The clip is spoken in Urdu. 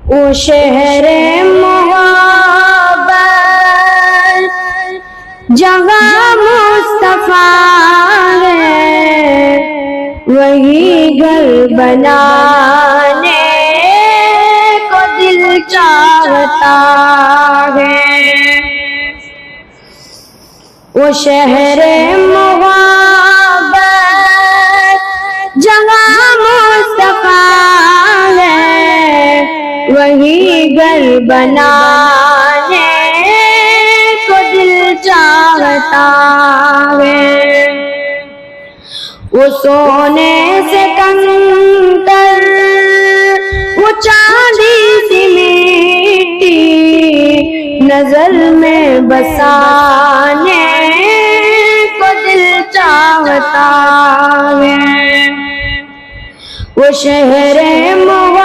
وہ شہر محبت جگہ مصطفیٰ ہے، وہی گھر بنانے کو دل چاہتا ہے۔ وہ شہر محبت جگہ مصطفیٰ ہے، وہی گھر بنانے کو دل چاہتا ہے۔ وہ سونے سے کنکر، وہ چاندی سی مٹی، نظر میں بسانے کو دل چاہتا ہے۔ وہ شہر